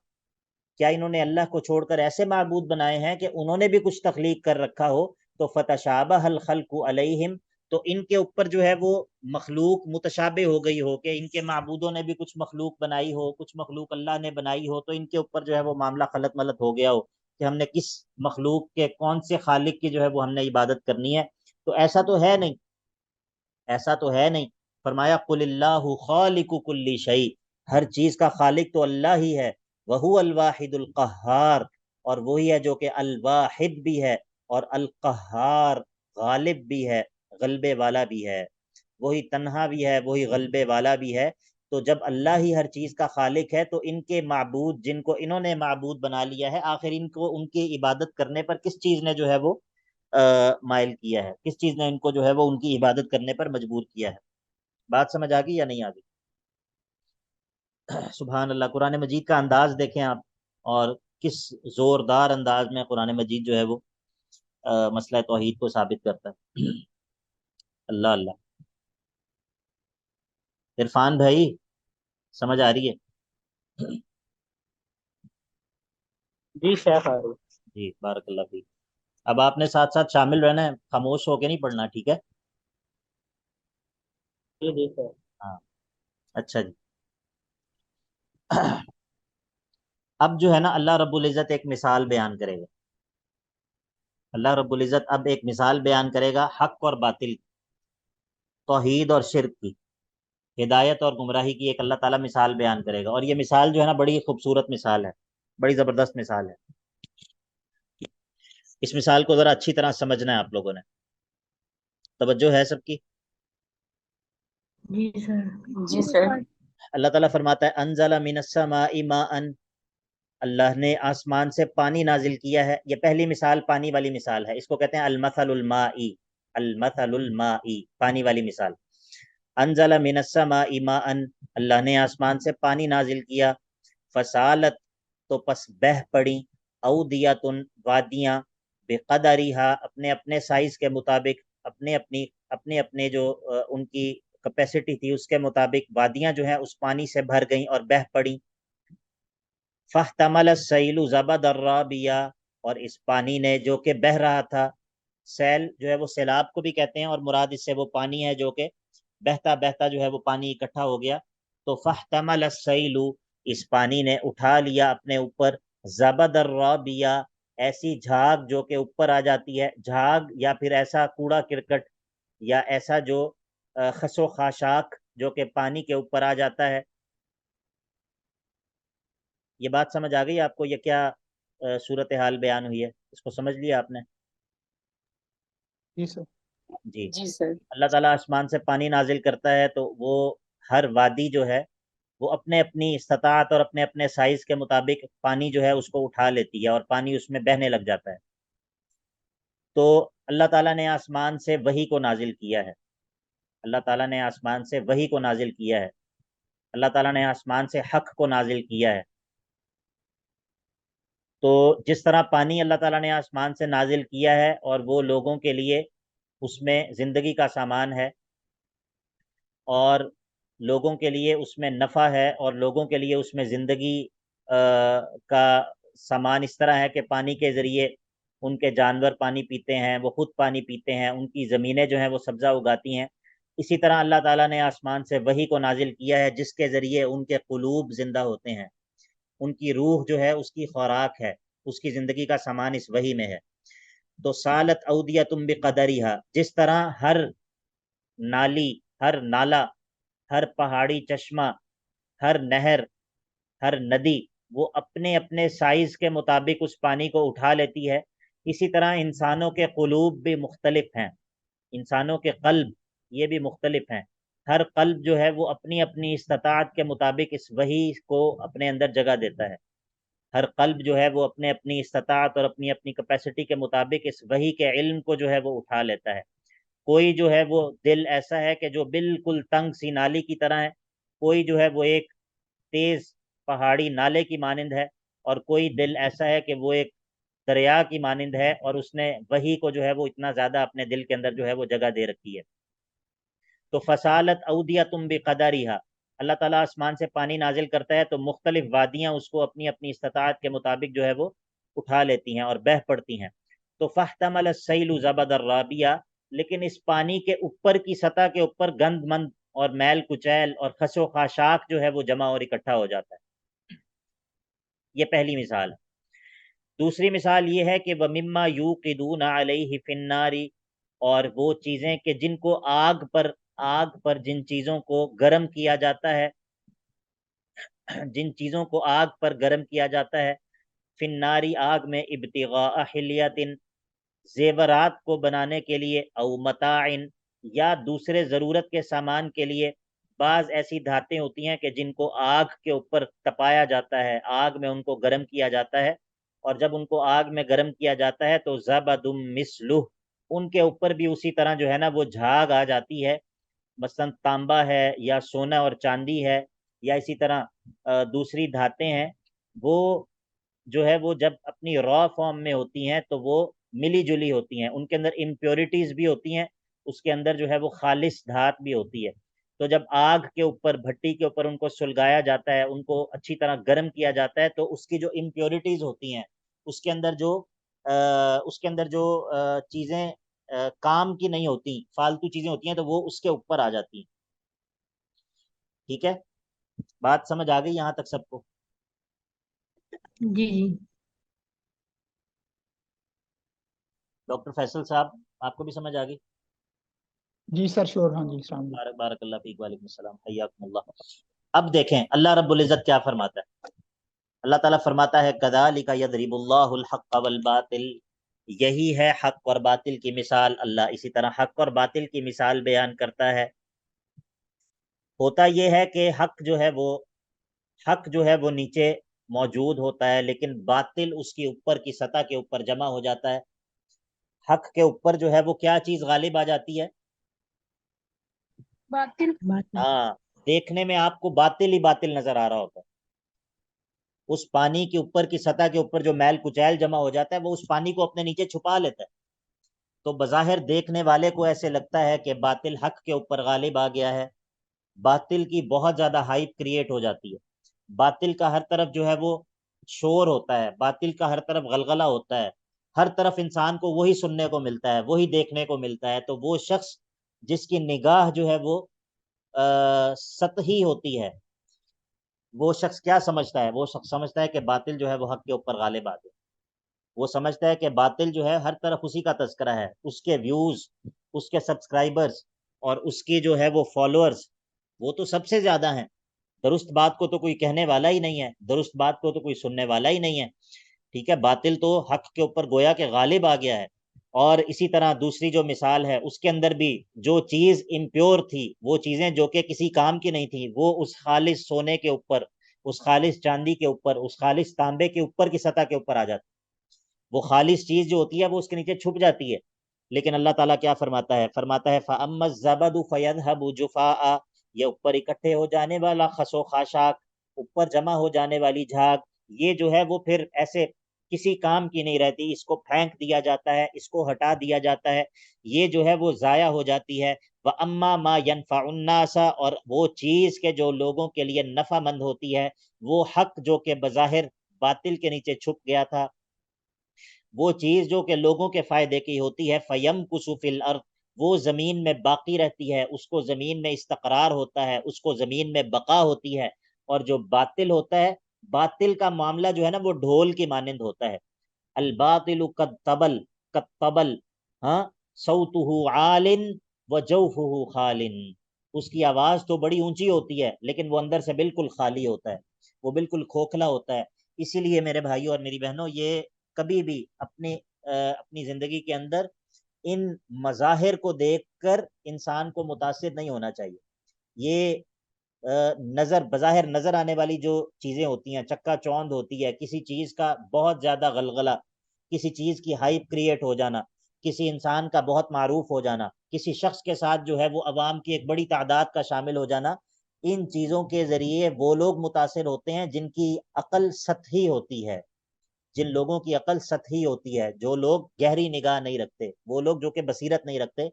کیا انہوں نے اللہ کو چھوڑ کر ایسے معبود بنائے ہیں کہ انہوں نے بھی کچھ تخلیق کر رکھا ہو؟ تو فتشابہ الخلق علیہم، تو ان کے اوپر جو ہے وہ مخلوق متشابہ ہو گئی ہو کہ ان کے معبودوں نے بھی کچھ مخلوق بنائی ہو، کچھ مخلوق اللہ نے بنائی ہو، تو ان کے اوپر جو ہے وہ معاملہ خلط ملط ہو گیا ہو کہ ہم نے کس مخلوق کے کون سے خالق کی جو ہے وہ ہم نے عبادت کرنی ہے. تو ایسا تو ہے نہیں، ایسا تو ہے نہیں. فرمایا قل اللہ خالق کل شیء، ہر چیز کا خالق تو اللہ ہی ہے. وہو الواحد القہار، اور وہی ہے جو کہ الواحد بھی ہے اور القہار غالب بھی ہے، غلبے والا بھی ہے. وہی تنہا بھی ہے، وہی غلبے والا بھی ہے. تو جب اللہ ہی ہر چیز کا خالق ہے تو ان کے معبود جن کو انہوں نے معبود بنا لیا ہے، آخر ان کو ان کی عبادت کرنے پر کس چیز نے جو ہے وہ مائل کیا ہے؟ کس چیز نے ان کو جو ہے وہ ان کی عبادت کرنے پر مجبور کیا ہے؟ بات سمجھ آ گئی یا نہیں آ گئی؟ سبحان اللہ. قرآن مجید کا انداز دیکھیں آپ، اور کس زوردار انداز میں قرآن مجید جو ہے وہ مسئلہ توحید کو ثابت کرتا ہے. اللہ اللہ. عرفان بھائی سمجھ آ رہی ہے؟ جی شیخ آ رہی. جی بارک اللہ فیک. اب آپ نے ساتھ ساتھ شامل رہنا ہے، خاموش ہو کے نہیں پڑھنا، ٹھیک ہے؟ جی جی شیخ. ہاں اچھا جی. اب جو ہے نا اللہ رب العزت ایک مثال بیان کرے گا. اللہ رب العزت اب ایک مثال بیان کرے گا حق اور باطل، توحید اور شرک کی، ہدایت اور گمراہی کی. ایک اللہ تعالیٰ مثال بیان کرے گا، اور یہ مثال جو ہے نا بڑی خوبصورت مثال ہے، بڑی زبردست مثال ہے. اس مثال کو ذرا اچھی طرح سمجھنا ہے آپ لوگوں نے. توجہ ہے سب کی؟ جی سر. جی سر. اللہ تعالیٰ فرماتا ہے انزل من السماء ماء، اللہ نے آسمان سے پانی نازل کیا ہے. یہ پہلی مثال پانی والی مثال ہے، اس کو کہتے ہیں المثل المائی، المثل المائی، پانی والی مثال. انزل من السماء ماء، اللہ نے آسمان سے پانی نازل کیا. فسالت، تو پس بہہ پڑی، اودیۃ، وادیاں، بقدرہا، اپنے اپنے سائز کے مطابق، اپنے اپنے جو ان کی کیپیسٹی تھی اس کے مطابق وادیاں جو ہیں اس پانی سے بھر گئیں اور بہہ پڑیں. فاحتمل السیل زبد الرابیہ، اور اس پانی نے جو کہ بہہ رہا تھا، سیل جو ہے وہ سیلاب کو بھی کہتے ہیں، اور مراد اس سے وہ پانی ہے جو کہ بہتا بہتا جو ہے وہ پانی اکٹھا ہو گیا. تو فاحتمل السیل، اس پانی نے اٹھا لیا اپنے اوپر، زبد الرابیہ، ایسی جھاگ جو کہ اوپر آ جاتی ہے، جھاگ یا پھر ایسا کوڑا کرکٹ یا ایسا جو خس و خاشاک جو کہ پانی کے اوپر آ جاتا ہے. یہ بات سمجھ آ گئی آپ کو؟ یہ کیا صورتحال بیان ہوئی ہے؟ اس کو سمجھ لیا آپ نے؟ جی سر. جی جی سر. اللہ تعالیٰ آسمان سے پانی نازل کرتا ہے تو وہ ہر وادی جو ہے وہ اپنے اپنی استطاعت اور اپنے اپنے سائز کے مطابق پانی جو ہے اس کو اٹھا لیتی ہے اور پانی اس میں بہنے لگ جاتا ہے. تو اللہ تعالیٰ نے آسمان سے وحی کو نازل کیا ہے، اللہ تعالیٰ نے آسمان سے وحی کو نازل کیا ہے، اللہ تعالیٰ نے آسمان سے حق کو نازل کیا ہے. تو جس طرح پانی اللہ تعالیٰ نے آسمان سے نازل کیا ہے اور وہ لوگوں کے لیے اس میں زندگی کا سامان ہے، اور لوگوں کے لیے اس میں نفع ہے، اور لوگوں کے لیے اس میں زندگی کا سامان اس طرح ہے کہ پانی کے ذریعے ان کے جانور پانی پیتے ہیں، وہ خود پانی پیتے ہیں، ان کی زمینیں جو ہیں وہ سبزہ اگاتی ہیں. اسی طرح اللہ تعالیٰ نے آسمان سے وحی کو نازل کیا ہے جس کے ذریعے ان کے قلوب زندہ ہوتے ہیں، ان کی روح جو ہے اس کی خوراک ہے، اس کی زندگی کا سامان اس وحی میں ہے. تو سالت اودیتم بقدریہا، جس طرح ہر نالی، ہر نالا، ہر پہاڑی چشمہ، ہر نہر، ہر ندی وہ اپنے اپنے سائز کے مطابق اس پانی کو اٹھا لیتی ہے، اسی طرح انسانوں کے قلوب بھی مختلف ہیں، انسانوں کے قلب یہ بھی مختلف ہیں. ہر قلب جو ہے وہ اپنی اپنی استطاعت کے مطابق اس وحی کو اپنے اندر جگہ دیتا ہے. ہر قلب جو ہے وہ اپنے اپنی استطاعت اور اپنی اپنی کیپیسٹی کے مطابق اس وحی کے علم کو جو ہے وہ اٹھا لیتا ہے. کوئی جو ہے وہ دل ایسا ہے کہ جو بالکل تنگ سی نالی کی طرح ہے، کوئی جو ہے وہ ایک تیز پہاڑی نالے کی مانند ہے، اور کوئی دل ایسا ہے کہ وہ ایک دریا کی مانند ہے، اور اس نے وحی کو جو ہے وہ اتنا زیادہ اپنے دل کے اندر جو ہے وہ جگہ دے رکھی ہے. تو فصالت اودیتم بقدریہا، اللہ تعالیٰ آسمان سے پانی نازل کرتا ہے تو مختلف وادیاں اس کو اپنی اپنی استطاعت کے مطابق جو ہے وہ اٹھا لیتی ہیں اور بہہ پڑتی ہیں. تو فاحتمل السیل زبد الرابیہ، لیکن اس پانی کے اوپر کی سطح کے اوپر گند مند اور میل کچیل اور خس و خاشاک جو ہے وہ جمع اور اکٹھا ہو جاتا ہے. یہ پہلی مثال ہے. دوسری مثال یہ ہے کہ وَمِمَّا يُوقِدُونَ عَلَيْهِ فِي النَّارِ، اور وہ چیزیں کہ جن کو آگ پر جن چیزوں کو گرم کیا جاتا ہے، جن چیزوں کو آگ پر گرم کیا جاتا ہے، فی الناری آگ میں، ابتغاء حلیۃ زیورات کو بنانے کے لیے، او متاع یا دوسرے ضرورت کے سامان کے لیے. بعض ایسی دھاتیں ہوتی ہیں کہ جن کو آگ کے اوپر تپایا جاتا ہے، آگ میں ان کو گرم کیا جاتا ہے، اور جب ان کو آگ میں گرم کیا جاتا ہے تو زبد مثلہ، ان کے اوپر بھی اسی طرح جو ہے نا وہ جھاگ آ جاتی ہے. مثلا تانبا ہے یا سونا اور چاندی ہے یا اسی طرح دوسری دھاتیں ہیں، وہ جو ہے وہ جب اپنی را فارم میں ہوتی ہیں تو وہ ملی جلی ہوتی ہیں، ان کے اندر امپیورٹیز بھی ہوتی ہیں، اس کے اندر جو ہے وہ خالص دھات بھی ہوتی ہے. تو جب آگ کے اوپر، بھٹی کے اوپر ان کو سلگایا جاتا ہے، ان کو اچھی طرح گرم کیا جاتا ہے، تو اس کی جو امپیورٹیز ہوتی ہیں، اس کے اندر جو چیزیں کام کی نہیں ہوتی، فالتو چیزیں ہوتی ہیں، تو وہ اس کے اوپر آ جاتی ہیں. ٹھیک ہے، بات سمجھ آ گئی یہاں تک سب کو؟ جی جی. ڈاکٹر فیصل صاحب آپ کو بھی سمجھ آ گئی؟ جی سر شور. ہاں جی السلام علیکم. بارک اللہ فیک. وعلیکم السلام، حیاکم اللہ. اب دیکھیں اللہ رب العزت کیا فرماتا ہے. اللہ تعالیٰ فرماتا ہے کذالک یضرب اللہ الحق والباطل، یہی ہے حق اور باطل کی مثال. اللہ اسی طرح حق اور باطل کی مثال بیان کرتا ہے. ہوتا یہ ہے کہ حق جو ہے وہ نیچے موجود ہوتا ہے، لیکن باطل اس کی اوپر کی سطح کے اوپر جمع ہو جاتا ہے. حق کے اوپر جو ہے وہ کیا چیز غالب آ جاتی ہے؟ باطل. ہاں، دیکھنے میں آپ کو باطل ہی باطل نظر آ رہا ہوتا ہے. اس پانی کے اوپر کی سطح کے اوپر جو میل کچیل جمع ہو جاتا ہے وہ اس پانی کو اپنے نیچے چھپا لیتا ہے. تو بظاہر دیکھنے والے کو ایسے لگتا ہے کہ باطل حق کے اوپر غالب آ گیا ہے، باطل کی بہت زیادہ ہائپ کریٹ ہو جاتی ہے، باطل کا ہر طرف جو ہے وہ شور ہوتا ہے، باطل کا ہر طرف غلغلہ ہوتا ہے، ہر طرف انسان کو وہی سننے کو ملتا ہے، وہی دیکھنے کو ملتا ہے، تو وہ شخص جس کی نگاہ جو ہے وہ سطحی ہوتی ہے، وہ شخص کیا سمجھتا ہے؟ وہ شخص سمجھتا ہے کہ باطل جو ہے وہ حق کے اوپر غالب آ گیا، وہ سمجھتا ہے کہ باطل جو ہے ہر طرف اسی کا تذکرہ ہے، اس کے ویوز، اس کے سبسکرائبرز اور اس کے جو ہے وہ فالوورز وہ تو سب سے زیادہ ہیں، درست بات کو تو کوئی کہنے والا ہی نہیں ہے، درست بات کو تو کوئی سننے والا ہی نہیں ہے، ٹھیک ہے، باطل تو حق کے اوپر گویا کہ غالب آ گیا ہے۔ اور اسی طرح دوسری جو مثال ہے اس کے اندر بھی جو چیز امپیور تھی، وہ چیزیں جو کہ کسی کام کی نہیں تھی، وہ اس خالص سونے کے اوپر، اس خالص چاندی کے اوپر، اس خالص تانبے کے اوپر کی سطح کے اوپر آ جاتی، وہ خالص چیز جو ہوتی ہے وہ اس کے نیچے چھپ جاتی ہے۔ لیکن اللہ تعالیٰ کیا فرماتا ہے؟ فرماتا ہے فَأَمَّا الزَّبَدُ فَيَذْهَبُ جُفَاءً، یہ اوپر اکٹھے ہو جانے والا خس و خاشاک، اوپر جمع ہو جانے والی جھاگ، یہ جو ہے وہ پھر ایسے کسی کام کی نہیں رہتی، اس کو پھینک دیا جاتا ہے، اس کو ہٹا دیا جاتا ہے، یہ جو ہے وہ ضائع ہو جاتی ہے۔ وَأَمَّا مَا يَنْفَعُ النَّاسَ، اور وہ چیز کے جو لوگوں کے لیے نفع مند ہوتی ہے، وہ حق جو کہ بظاہر باطل کے نیچے چھپ گیا تھا، وہ چیز جو کہ لوگوں کے فائدے کی ہوتی ہے، فَيَمْكُسُ فِي الْأَرْضِ، وہ زمین میں باقی رہتی ہے، اس کو زمین میں استقرار ہوتا ہے، اس کو زمین میں بقا ہوتی ہے۔ اور جو باطل ہوتا ہے، باطل کا معاملہ جو ہے نا وہ ڈھول کی مانند ہوتا ہے، الباطل کالطبل، کالطبل، ہاں، صوتہ عال وجوفہ خال، اس کی آواز تو بڑی اونچی ہوتی ہے لیکن وہ اندر سے بالکل خالی ہوتا ہے، وہ بالکل کھوکھلا ہوتا ہے۔ اسی لیے میرے بھائیوں اور میری بہنوں، یہ کبھی بھی اپنی زندگی کے اندر ان مظاہر کو دیکھ کر انسان کو متاثر نہیں ہونا چاہیے۔ یہ نظر بظاہر نظر آنے والی جو چیزیں ہوتی ہیں، چکا چوند ہوتی ہے، کسی چیز کا بہت زیادہ غلغلہ، کسی چیز کی ہائپ کریٹ ہو جانا، کسی انسان کا بہت معروف ہو جانا، کسی شخص کے ساتھ جو ہے وہ عوام کی ایک بڑی تعداد کا شامل ہو جانا، ان چیزوں کے ذریعے وہ لوگ متاثر ہوتے ہیں جن کی عقل سطحی ہوتی ہے، جن لوگوں کی عقل سطحی ہوتی ہے، جو لوگ گہری نگاہ نہیں رکھتے، وہ لوگ جو کہ بصیرت نہیں رکھتے،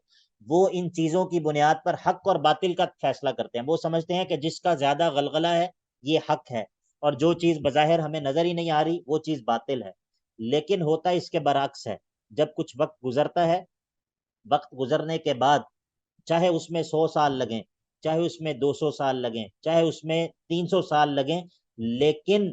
وہ ان چیزوں کی بنیاد پر حق اور باطل کا فیصلہ کرتے ہیں۔ وہ سمجھتے ہیں کہ جس کا زیادہ غلغلہ ہے یہ حق ہے، اور جو چیز بظاہر ہمیں نظر ہی نہیں آ رہی وہ چیز باطل ہے۔ لیکن ہوتا اس کے برعکس ہے، جب کچھ وقت گزرتا ہے، وقت گزرنے کے بعد چاہے اس میں 100 سال لگیں، چاہے اس میں 200 سال لگیں، چاہے اس میں 300 سال لگیں، لیکن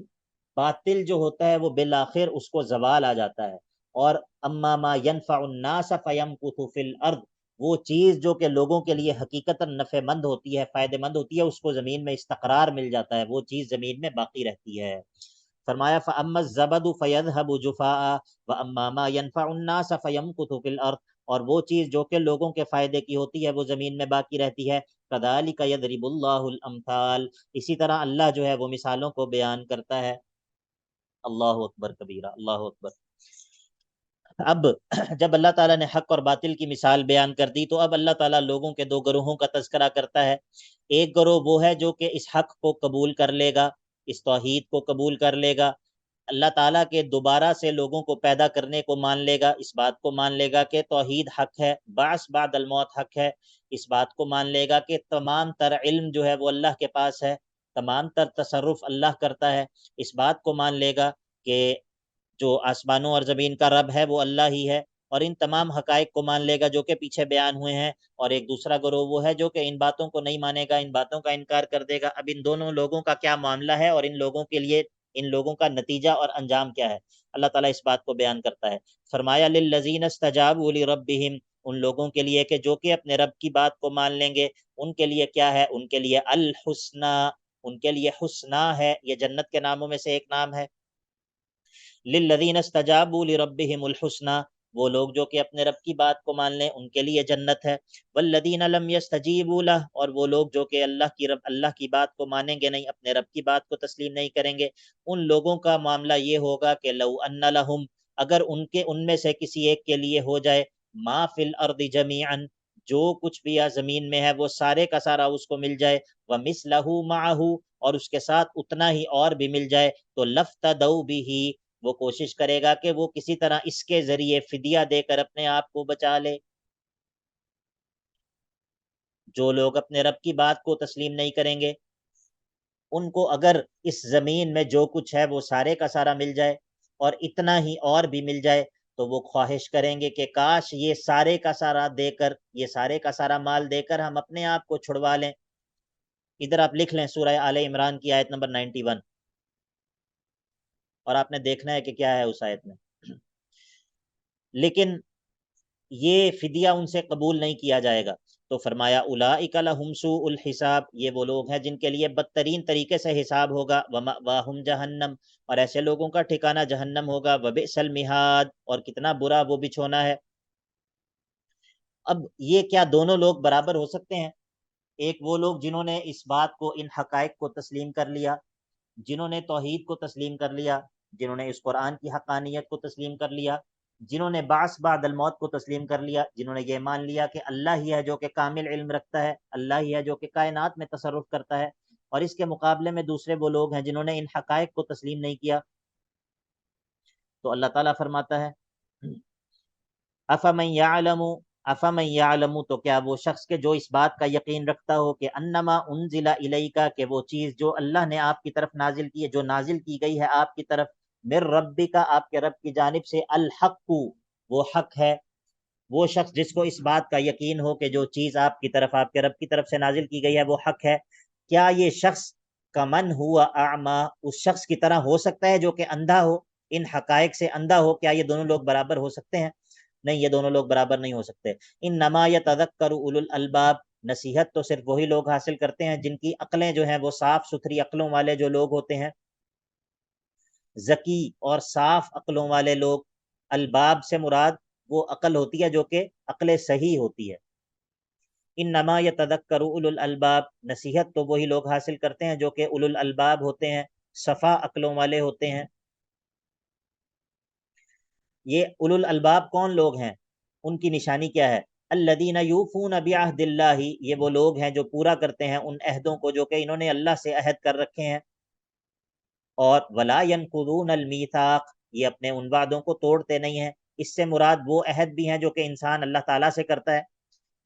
باطل جو ہوتا ہے وہ بالآخر اس کو زوال آ جاتا ہے۔ اور اما ما ينفع الناس فيمكث في الارض، وہ چیز جو کہ لوگوں کے لیے حقیقتاً نفع مند ہوتی ہے، فائدہ مند ہوتی ہے، اس کو زمین میں استقرار مل جاتا ہے، وہ چیز زمین میں باقی رہتی ہے۔ فرمایا فَأَمَّا الزَّبَدُ فَيَذْهَبُ جُفَاءً وَأَمَّا مَا يَنْفَعُ النَّاسَ فَيَمْكُثُ فِي الْأَرْضِ، اور وہ چیز جو کہ لوگوں کے فائدے کی ہوتی ہے وہ زمین میں باقی رہتی ہے۔ كَذَلِكَ يَضْرِبُ اللَّهُ الْأَمْثَالَ، اسی طرح اللہ جو ہے وہ مثالوں کو بیان کرتا ہے۔ اللہ اکبر کبیرہ، اللہ اکبر۔ اب جب اللہ تعالیٰ نے حق اور باطل کی مثال بیان کر دی تو اب اللہ تعالیٰ لوگوں کے دو گروہوں کا تذکرہ کرتا ہے۔ ایک گروہ وہ ہے جو کہ اس حق کو قبول کر لے گا، اس توحید کو قبول کر لے گا، اللہ تعالیٰ کے دوبارہ سے لوگوں کو پیدا کرنے کو مان لے گا، اس بات کو مان لے گا کہ توحید حق ہے، بعث بعد الموت حق ہے، اس بات کو مان لے گا کہ تمام تر علم جو ہے وہ اللہ کے پاس ہے، تمام تر تصرف اللہ کرتا ہے، اس بات کو مان لے گا کہ جو آسمانوں اور زمین کا رب ہے وہ اللہ ہی ہے، اور ان تمام حقائق کو مان لے گا جو کہ پیچھے بیان ہوئے ہیں۔ اور ایک دوسرا گروہ وہ ہے جو کہ ان باتوں کو نہیں مانے گا، ان باتوں کا انکار کر دے گا۔ اب ان دونوں لوگوں کا کیا معاملہ ہے اور ان لوگوں کے لیے ان لوگوں کا نتیجہ اور انجام کیا ہے، اللہ تعالیٰ اس بات کو بیان کرتا ہے۔ فرمایا للذین استجابوا لربہم، ان لوگوں کے لیے کہ جو کہ اپنے رب کی بات کو مان لیں گے، ان کے لیے کیا ہے؟ ان کے لیے الحسنہ، ان کے لیے حسنہ ہے، یہ جنت کے ناموں میں سے ایک نام ہے۔ للذین استجابوا لربہم الحسنہ، وہ لوگ جو کہ اپنے رب کی بات کو مان لیں ان کے لیے جنت ہے۔ والذین لم یستجیبوا لہ، اور وہ لوگ جو کہ اللہ کی بات کو مانیں گے نہیں، اپنے رب کی بات کو تسلیم نہیں کریں گے، ان لوگوں کا معاملہ یہ ہوگا کہ لو ان لہم، اگر ان میں سے کسی ایک کے لیے ہو جائے، ما فی الارض جمیعا، جو کچھ بھی زمین میں ہے وہ سارے کا سارا اس کو مل جائے، ومثلہ معہ، اور اس کے ساتھ اتنا ہی اور بھی مل جائے، تو لفتدوا بہ، وہ کوشش کرے گا کہ وہ کسی طرح اس کے ذریعے فدیہ دے کر اپنے آپ کو بچا لے۔ جو لوگ اپنے رب کی بات کو تسلیم نہیں کریں گے، ان کو اگر اس زمین میں جو کچھ ہے وہ سارے کا سارا مل جائے اور اتنا ہی اور بھی مل جائے تو وہ خواہش کریں گے کہ کاش یہ سارے کا سارا دے کر، یہ سارے کا سارا مال دے کر ہم اپنے آپ کو چھڑوا لیں۔ ادھر آپ لکھ لیں سورہ آل عمران کی آیت نمبر 91، اور آپ نے دیکھنا ہے کہ کیا ہے اس آیت میں۔ لیکن یہ فدیہ ان سے قبول نہیں کیا جائے گا، تو فرمایا اولئک لہم سوء الحساب، یہ وہ لوگ ہیں جن کے لیے بدترین طریقے سے حساب ہوگا، ومأواہم جہنم، اور ایسے لوگوں کا ٹھکانہ جہنم ہوگا، وبئس المہاد، اور کتنا برا وہ بچھونا ہے۔ اب یہ کیا دونوں لوگ برابر ہو سکتے ہیں؟ ایک وہ لوگ جنہوں نے اس بات کو، ان حقائق کو تسلیم کر لیا، جنہوں نے توحید کو تسلیم کر لیا، جنہوں نے اس قرآن کی حقانیت کو تسلیم کر لیا، جنہوں نے بعث بعد الموت کو تسلیم کر لیا، جنہوں نے یہ مان لیا کہ اللہ ہی ہے جو کہ کامل علم رکھتا ہے، اللہ ہی ہے جو کہ کائنات میں تصرف کرتا ہے۔ اور اس کے مقابلے میں دوسرے وہ لوگ ہیں جنہوں نے ان حقائق کو تسلیم نہیں کیا۔ تو اللہ تعالیٰ فرماتا ہے افمن یعلم، تو کیا وہ شخص کے جو اس بات کا یقین رکھتا ہو کہ انما انزل الیک، کہ وہ چیز جو اللہ نے آپ کی طرف نازل کی ہے، جو نازل کی گئی ہے آپ کی طرف، من ربک، آپ کے رب کی جانب سے، الحق، وہ حق ہے۔ وہ شخص جس کو اس بات کا یقین ہو کہ جو چیز آپ کی طرف، آپ کے رب کی طرف سے نازل کی گئی ہے وہ حق ہے، کیا یہ شخص کمن ہوا اعما، اس شخص کی طرح ہو سکتا ہے جو کہ اندھا ہو، ان حقائق سے اندھا ہو؟ کیا یہ دونوں لوگ برابر ہو سکتے ہیں؟ نہیں، یہ دونوں لوگ برابر نہیں ہو سکتے۔ انما یتذکر اولو الالباب، نصیحت تو صرف وہی لوگ حاصل کرتے ہیں جن کی عقلیں جو ہیں وہ صاف ستھری عقلوں والے جو لوگ ہوتے ہیں، ذکی اور صاف عقلوں والے لوگ۔ الباب سے مراد وہ عقل ہوتی ہے جو کہ عقل صحیح ہوتی ہے۔ انما یتذکر اولو الالباب، نصیحت تو وہی لوگ حاصل کرتے ہیں جو کہ اولو الالباب ہوتے ہیں، صفا عقلوں والے ہوتے ہیں۔ یہ اولو الالباب کون لوگ ہیں؟ ان کی نشانی کیا ہے؟ الذین یوفون بعہد اللہ، یہ وہ لوگ ہیں جو پورا کرتے ہیں ان عہدوں کو جو کہ انہوں نے اللہ سے عہد کر رکھے ہیں۔ اور ولا ینقضون المیثاق، یہ اپنے ان وعدوں کو توڑتے نہیں ہیں۔ اس سے مراد وہ عہد بھی ہیں جو کہ انسان اللہ تعالیٰ سے کرتا ہے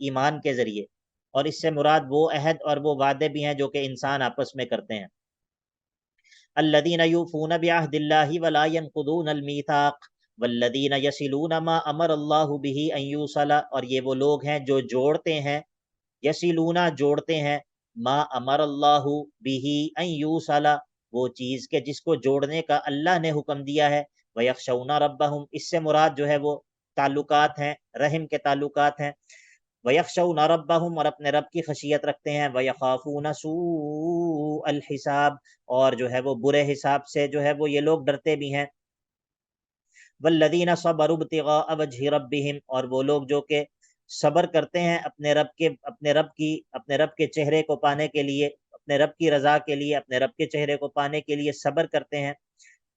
ایمان کے ذریعے، اور اس سے مراد وہ عہد اور وہ وعدے بھی ہیں جو کہ انسان آپس میں کرتے ہیں۔ الذین یوفون بعہد اللہ ولا ینقضون المیثاق والذین یصلون ما امر اللہ بہ ان یوصل، اور یہ وہ لوگ ہیں جو جوڑتے ہیں، یصلون جوڑتے ہیں، ما امر اللہ بہ ان یوصل، وہ چیز کہ جس کو جوڑنے کا اللہ نے حکم دیا ہے۔ ویخشون ربہم، اس سے مراد جو ہے وہ تعلقات ہیں، رحم کے تعلقات ہیں۔ ویخشون ربہم، اور اپنے رب کی خشیت رکھتے ہیں۔ ویخافون سوء الحساب، اور جو ہے وہ برے حساب سے جو ہے وہ یہ لوگ ڈرتے بھی ہیں۔ والذین صبروا ابتغاء وجہ ربہم، اور وہ لوگ جو کہ صبر کرتے ہیں اپنے رب کے چہرے کو پانے کے لیے، اپنے رب کی رضا کے لیے، اپنے رب کے چہرے کو پانے کے لیے صبر کرتے ہیں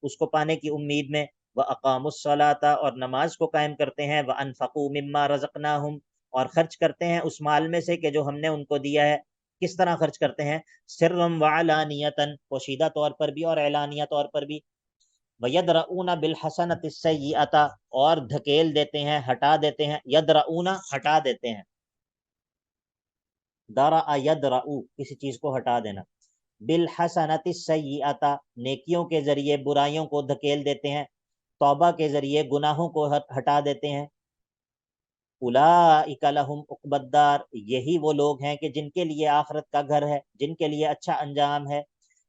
اس کو پانے کی امید میں۔ وَأَقَامُوا الصَّلَاةَ، اور نماز کو قائم کرتے ہیں۔ وَأَنفَقُوا مِمَّا رَزَقْنَاهُمْ، اور خرچ کرتے ہیں اس مال میں سے کہ جو ہم نے ان کو دیا ہے۔ کس طرح خرچ کرتے ہیں؟ سرًّا وعلانیةً، پوشیدہ طور پر بھی اور اعلانیہ طور پر بھی۔ وَيَدْرَؤُونَ بِالْحَسَنَةِ السَّيِّئَةَ، اور دھکیل دیتے ہیں، ہٹا دیتے ہیں، یدرؤون ہٹا دیتے ہیں، درأ یدرؤ کسی چیز کو ہٹا دینا، بالحسنۃ السیئۃ نیکیوں کے ذریعے برائیوں کو دھکیل دیتے ہیں، توبہ کے ذریعے گناہوں کو ہٹا دیتے ہیں۔ اولئک لہم عقبی الدار، یہی وہ لوگ ہیں کہ جن کے لیے آخرت کا گھر ہے، جن کے لیے اچھا انجام ہے۔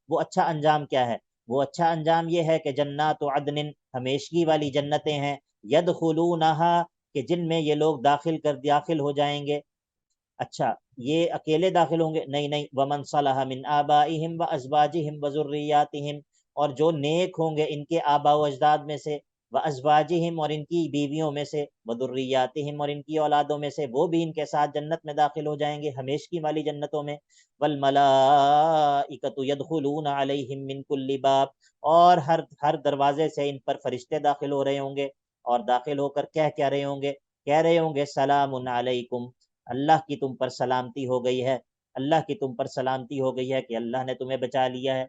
وہ اچھا انجام کیا ہے؟ وہ اچھا انجام یہ ہے کہ جنات عدن، ہمیشگی والی جنتیں ہیں، یدخلونہا، کہ جن میں یہ لوگ داخل ہو جائیں گے۔ اچھا، یہ اکیلے داخل ہوں گے؟ نہیں، ومن صلح من آبائہم وازواجہم وذریاتہم، اور جو نیک ہوں گے ان کے آبا و اجداد میں سے، وازواجہم، اور ان کی بیویوں میں سے، وذریاتہم، اور ان کی اولادوں میں سے، وہ بھی ان کے ساتھ جنت میں داخل ہو جائیں گے، ہمیشگی والی جنتوں میں۔ والملائکۃ یدخلون علیہم من کل باب، اور ہر دروازے سے ان پر فرشتے داخل ہو رہے ہوں گے، اور داخل ہو کر کہہ رہے ہوں گے سلام علیکم، اللہ کی تم پر سلامتی ہو گئی ہے، اللہ کی تم پر سلامتی ہو گئی ہے، کہ اللہ نے تمہیں بچا لیا ہے،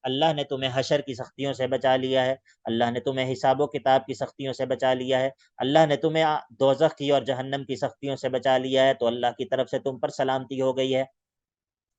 اللہ نے تمہیں حشر کی سختیوں سے بچا لیا ہے، اللہ نے تمہیں حساب و کتاب کی سختیوں سے بچا لیا ہے، اللہ نے تمہیں دوزخ کی اور جہنم کی سختیوں سے بچا لیا ہے، تو اللہ کی طرف سے تم پر سلامتی ہو گئی ہے۔